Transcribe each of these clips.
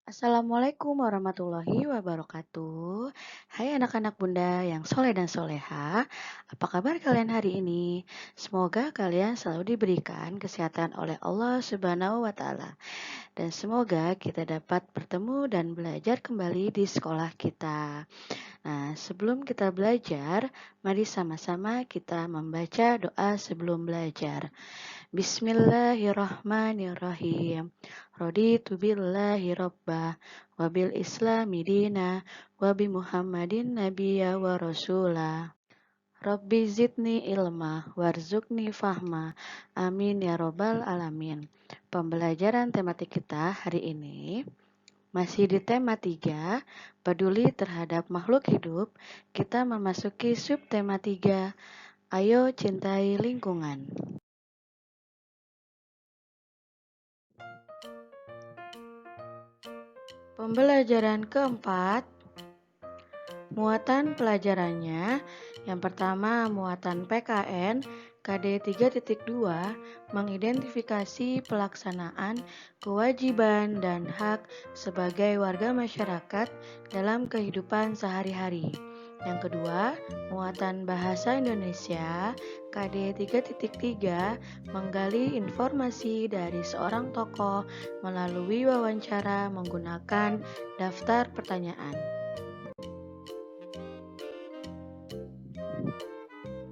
Assalamualaikum warahmatullahi wabarakatuh. Hai anak-anak bunda yang soleh dan soleha, apa kabar kalian hari ini? Semoga kalian selalu diberikan kesehatan oleh Allah Subhanahu wa Ta'ala, dan semoga kita dapat bertemu dan belajar kembali di sekolah kita. Nah, sebelum kita belajar, mari sama-sama kita membaca doa sebelum belajar. Bismillahirrahmanirrahim. Raditu billahi rabbah wa bil islami dina wa bi Muhammadin nabiyya wa rasula. Rabbi zidni ilma warzuqni fahma. Amin ya robbal alamin. Pembelajaran tematik kita hari ini masih di tema 3, peduli terhadap makhluk hidup. Kita memasuki subtema 3, ayo cintai lingkungan. Pembelajaran keempat, muatan pelajarannya. Yang pertama, muatan PKN KD 3.2 mengidentifikasi pelaksanaan kewajiban dan hak sebagai warga masyarakat dalam kehidupan sehari-hari. Yang kedua, muatan bahasa Indonesia KD 3.3 menggali informasi dari seorang tokoh melalui wawancara menggunakan daftar pertanyaan.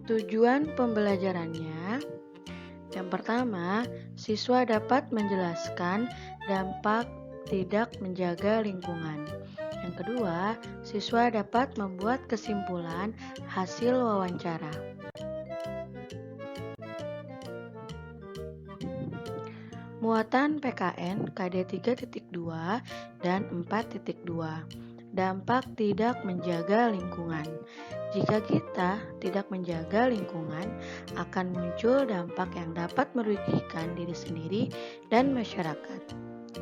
Tujuan pembelajarannya, yang pertama, siswa dapat menjelaskan dampak tidak menjaga lingkungan. Yang kedua, siswa dapat membuat kesimpulan hasil wawancara. Muatan PKN KD 3.2 dan 4.2. Dampak tidak menjaga lingkungan. Jika kita tidak menjaga lingkungan, akan muncul dampak yang dapat merugikan diri sendiri dan masyarakat.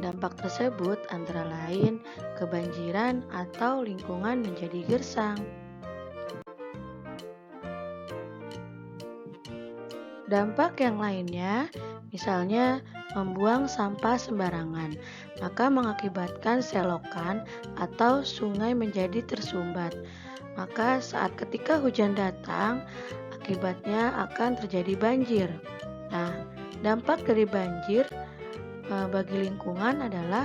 Dampak tersebut antara lain kebanjiran atau lingkungan menjadi gersang. Dampak yang lainnya, misalnya membuang sampah sembarangan, maka mengakibatkan selokan atau sungai menjadi tersumbat. Maka saat ketika hujan datang, akibatnya akan terjadi banjir. Nah, dampak dari banjir bagi lingkungan adalah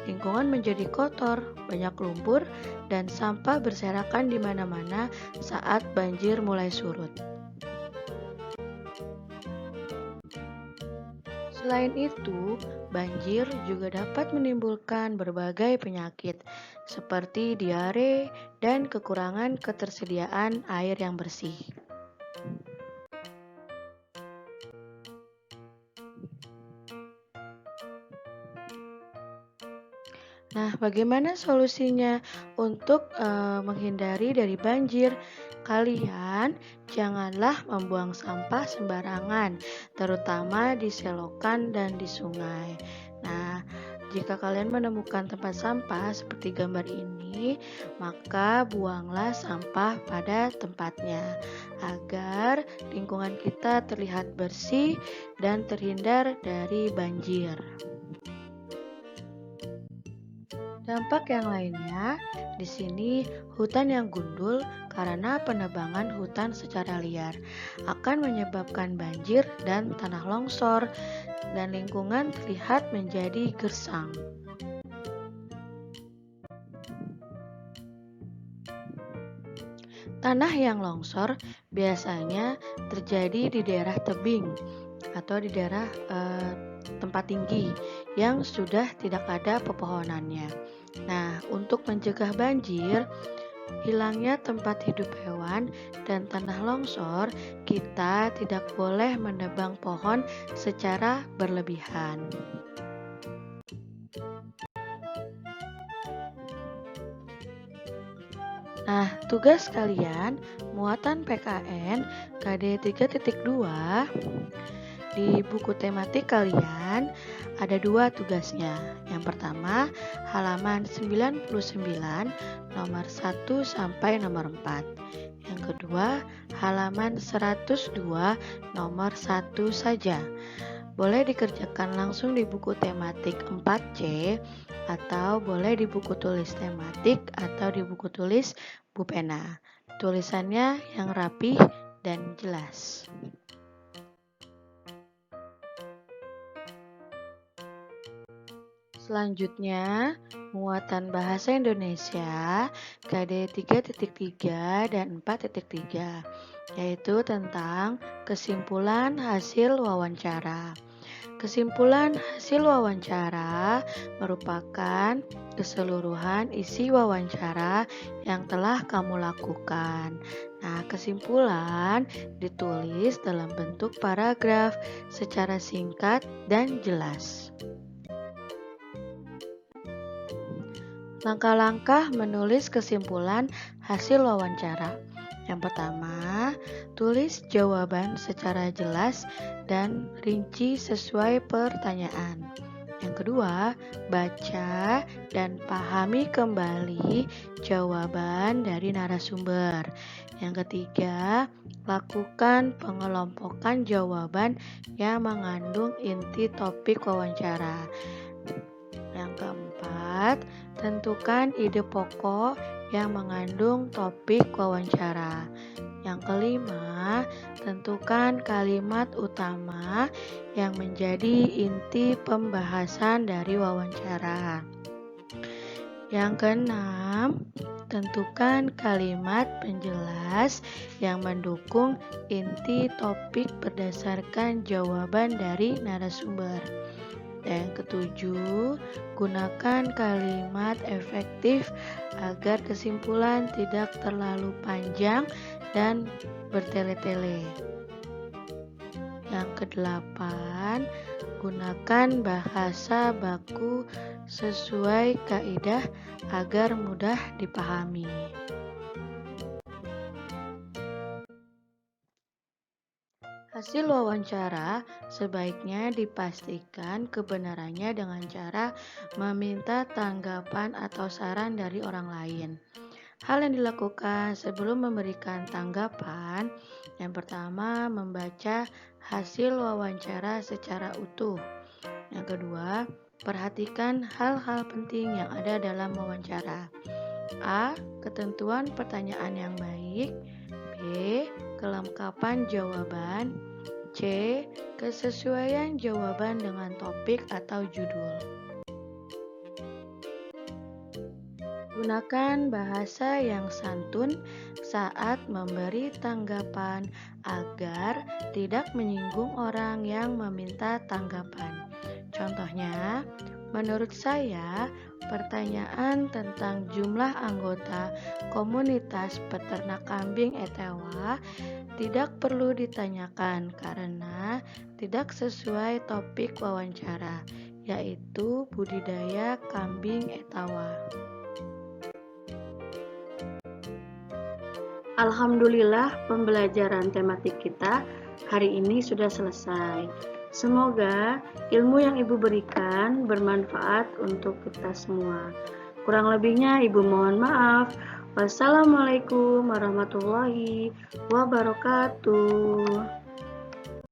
lingkungan menjadi kotor, banyak lumpur, dan sampah berserakan di mana-mana saat banjir mulai surut. Selain itu, banjir juga dapat menimbulkan berbagai penyakit seperti diare dan kekurangan ketersediaan air yang bersih. Nah, bagaimana solusinya untuk menghindari dari banjir? Kalian janganlah membuang sampah sembarangan, terutama di selokan dan di sungai. Nah, jika kalian menemukan tempat sampah seperti gambar ini, maka buanglah sampah pada tempatnya agar lingkungan kita terlihat bersih dan terhindar dari banjir. Dampak yang lainnya, di sini hutan yang gundul karena penebangan hutan secara liar akan menyebabkan banjir dan tanah longsor, dan lingkungan terlihat menjadi gersang. Tanah yang longsor biasanya terjadi di daerah tebing atau di daerah tempat tinggi yang sudah tidak ada pepohonannya. Nah, untuk mencegah banjir, hilangnya tempat hidup hewan, dan tanah longsor, kita tidak boleh menebang pohon secara berlebihan. Nah, tugas kalian, muatan PKN KD 3.2 di buku tematik kalian ada 2 tugasnya. Yang pertama, halaman 99 nomor 1 sampai nomor 4. Yang kedua, halaman 102 nomor 1 saja. Boleh dikerjakan langsung di buku tematik 4C atau boleh di buku tulis tematik atau di buku tulis Bupena. Tulisannya yang rapih dan jelas. Selanjutnya, muatan bahasa Indonesia KD 3.3 dan 4.3, yaitu tentang kesimpulan hasil wawancara. Kesimpulan hasil wawancara merupakan keseluruhan isi wawancara yang telah kamu lakukan. Nah, kesimpulan ditulis dalam bentuk paragraf secara singkat dan jelas. Langkah-langkah menulis kesimpulan hasil wawancara. Yang pertama, tulis jawaban secara jelas dan rinci sesuai pertanyaan. Yang kedua, baca dan pahami kembali jawaban dari narasumber. Yang ketiga, lakukan pengelompokan jawaban yang mengandung inti topik wawancara. Yang keempat, tentukan ide pokok yang mengandung topik wawancara. Yang kelima, tentukan kalimat utama yang menjadi inti pembahasan dari wawancara. Yang keenam, tentukan kalimat penjelas yang mendukung inti topik berdasarkan jawaban dari narasumber. Yang ketujuh, gunakan kalimat efektif agar kesimpulan tidak terlalu panjang dan bertele-tele. Yang kedelapan, gunakan bahasa baku sesuai kaidah agar mudah dipahami. Hasil wawancara sebaiknya dipastikan kebenarannya dengan cara meminta tanggapan atau saran dari orang lain. Hal yang dilakukan sebelum memberikan tanggapan, yang pertama membaca hasil wawancara secara utuh. Yang kedua, perhatikan hal-hal penting yang ada dalam wawancara. A. Ketentuan pertanyaan yang baik. B. Kelengkapan jawaban. C. Kesesuaian jawaban dengan topik atau judul. Gunakan bahasa yang santun saat memberi tanggapan agar tidak menyinggung orang yang meminta tanggapan. Contohnya, menurut saya, pertanyaan tentang jumlah anggota komunitas peternak kambing Etewa tidak perlu ditanyakan karena tidak sesuai topik wawancara, yaitu budidaya kambing Etawa. Alhamdulillah, pembelajaran tematik kita hari ini sudah selesai. Semoga ilmu yang Ibu berikan bermanfaat untuk kita semua. Kurang lebihnya Ibu mohon maaf. Wassalamualaikum warahmatullahi wabarakatuh.